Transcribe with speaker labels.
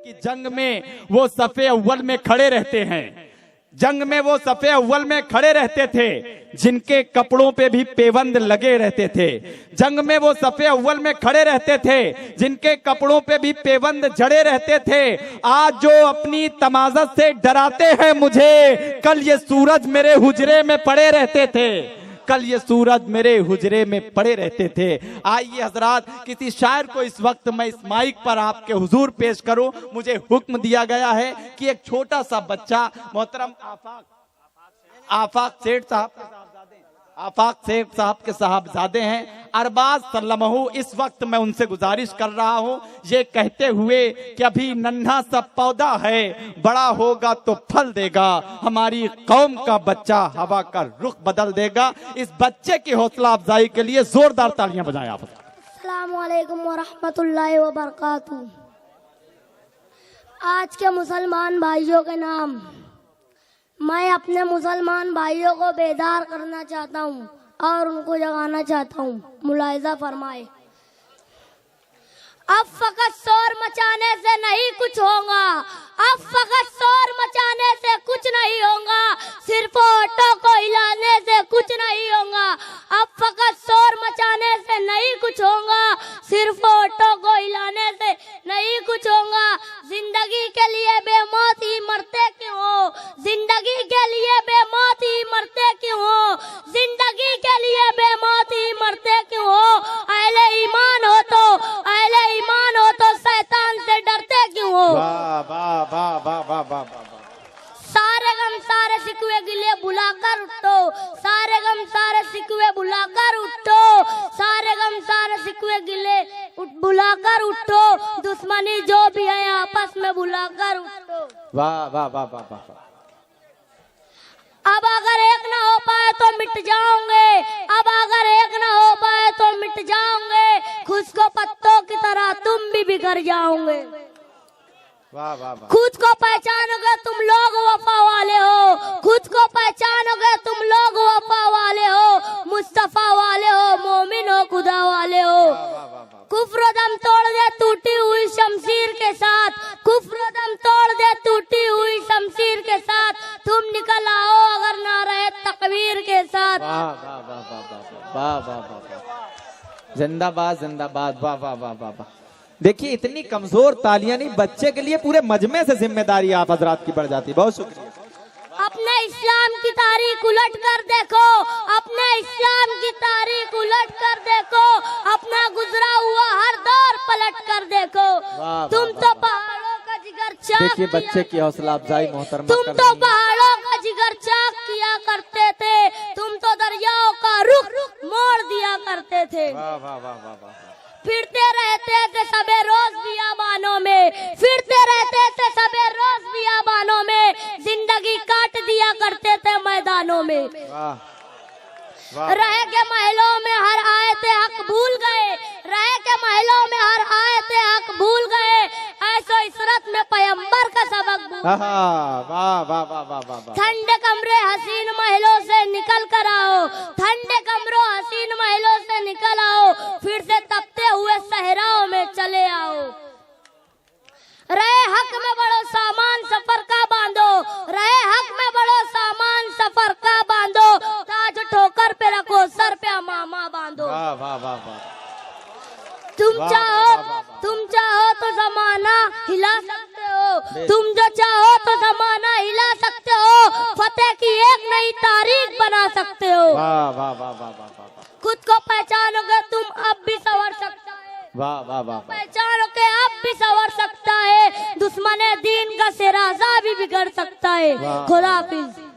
Speaker 1: कि जंग में वो सफ़े अव्वल में खड़े रहते हैं, जंग में वो सफ़े अव्वल में खड़े रहते थे, जिनके कपड़ों पे भी पेबंद लगे रहते थे। जंग में वो सफ़े अव्वल में खड़े रहते थे, जिनके कपड़ों पे भी पेबंद जड़े रहते थे। आज जो अपनी तमाज़त से डराते हैं मुझे, कल ये सूरज मेरे हुजरे में पड़े रहते थे, कल ये सूरज मेरे हुजरे में पड़े रहते थे। आइए हजरात, किसी शायर को इस वक्त मैं इस माइक पर आपके हुजूर पेश करूं। मुझे हुक्म दिया गया है कि एक छोटा सा बच्चा, मोहतरम आफाक सेठ साहब के साहबजादे हैं, अरबाज सल्लमहू, इस वक्त मैं उनसे गुजारिश कर रहा हूं, ये कहते हुए कि अभी नन्हा सा पौधा है, बड़ा होगा तो फल देगा, हमारी कौम का बच्चा हवा का रुख बदल देगा। इस बच्चे की हौसला अफजाई के लिए जोरदार तालियां बजाएं आप।
Speaker 2: अस्सलामु अलैकुम व रहमतुल्लाहि व बरकातहू। आज के मुसलमान भाइयों के नाम मैं अपने मुसलमान भाइयों को बेदार करना चाहता हूँ और उनको जगाना चाहता हूँ। मुलाहिजा फरमाए। अब फकत शोर मचाने से नहीं कुछ होगा, अब फकत शोर मचाने से कुछ नहीं होगा, सिर्फ ऑटो को हिलाने से कुछ नहीं होगा। अब फकत शोर मचाने से नहीं कुछ होगा, सिर्फ ऑटो को हिलाने से नहीं कुछ होगा। जिंदगी के लिए बेमौत ही मरते क्यों हो, जिंदगी के लिए बेमौत ही मरते क्यों हो, जिंदगी के लिए बेमौत ही मरते क्यों हो। अहले ईमान हो तो, अहले ईमान हो तो शैतान से डरते क्यों हो।
Speaker 1: वाह वाह वाह वाह वाह वाह वाह।
Speaker 2: सारे गम सारे सिकवे गिले बुलाकर उठो, सारे गम सारे सिकवे बुलाकर उठो, सारे गम सारे सिकवे गिले बुलाकर उठो, दुश्मनी जो भी है आपस में बुलाकर उठो।
Speaker 1: वाह वाह वाह वाह वाह।
Speaker 2: अब अगर एक ना हो पाए तो मिट जाओगे, अब अगर एक ना हो पाए तो मिट जाओगे, खुशको पत्तों की तरह तुम भी बिखर जाओगे।
Speaker 1: वाह वाह वाह।
Speaker 2: खुद को पहचानोगे तुम लोग वफा वाले हो, खुद को पहचानोगे तुम लोग वफा वाले हो, मुस्तफा वाले हो, मोमिन हो, खुदा वाले हो। कुफ्र दम तोड़ दे टूटी हुई शमशीर के साथ, कुफ्र दम तोड़ दे टूटी हुई शमशीर के साथ, तुम निकल आओ अगर ना रहे तकबीर के साथ।
Speaker 1: वाह वाह वाह वाह वाह वाह वाह। जिंदाबाद जिंदाबाद। वाह वाह वाह वाह वाह। देखिए, इतनी कमजोर तालियां नहीं, बच्चे के लिए पूरे मजमे से जिम्मेदारी आप हजरात की बढ़ जाती। बहुत शुक्रिया।
Speaker 2: अपने इस्लाम की तारीख उलट कर देखो, अपने इस्लाम की तारीख उलट कर देखो, अपना गुजरा हुआ हर दौर पलट कर देखो। तुम तो पहाड़ों का जिगर चाक,
Speaker 1: देखिए बच्चे की हौसला अफजाई मोहतरमा,
Speaker 2: तुम तो पहाड़ों का जिगर चाक किया करते थे, तुम तो दरियाओं का रुख मोड़ दिया करते थे।
Speaker 1: वाह वाह वाह वाह वाह।
Speaker 2: फिरते रहते थे सबे रोज बियाबानों में, फिरते रहते थे सबे रोज बियाबानों में, जिंदगी काट दिया करते थे मैदानों में। रह के महलों में हर आए थे हक भूल गए, रह के महलों में हर आए थे हक भूल गए, ऐसो इसरत में पैगंबर का सबक भूल गए।
Speaker 1: वाह वाह वाह वाह वाह।
Speaker 2: ठंडे कमरे हसीन महलों से निकल कर आओ, ठंडे कमरों हसीन महलों से निकल आओ, फिर से तपते हुए सहराओं में चले आओ। रहे हक में बड़ो सामान सफर का बांधो, रहे हक में बड़ो सामान सफर का बांधो, ताज ठोकर पे रखो सर पे अमामा बांधो।
Speaker 1: वाह वाह वाह वाह।
Speaker 2: तुम चाहो तो जमाना हिला सकते हो, तुम जो चाहो तो जमाना हिला सकते हो, फतेह की एक नई तारीख बना सकते हो।
Speaker 1: वाह वाह वाह वाह वाह।
Speaker 2: खुद को पहचानोगे तुम अब भी संवर सकता है,
Speaker 1: वाह वाह वाह।
Speaker 2: पहचानोगे अब भी संवर सकता है, दुश्मन दीन का सिराजा भी बिगड़ सकता है। खुदा हाफिज।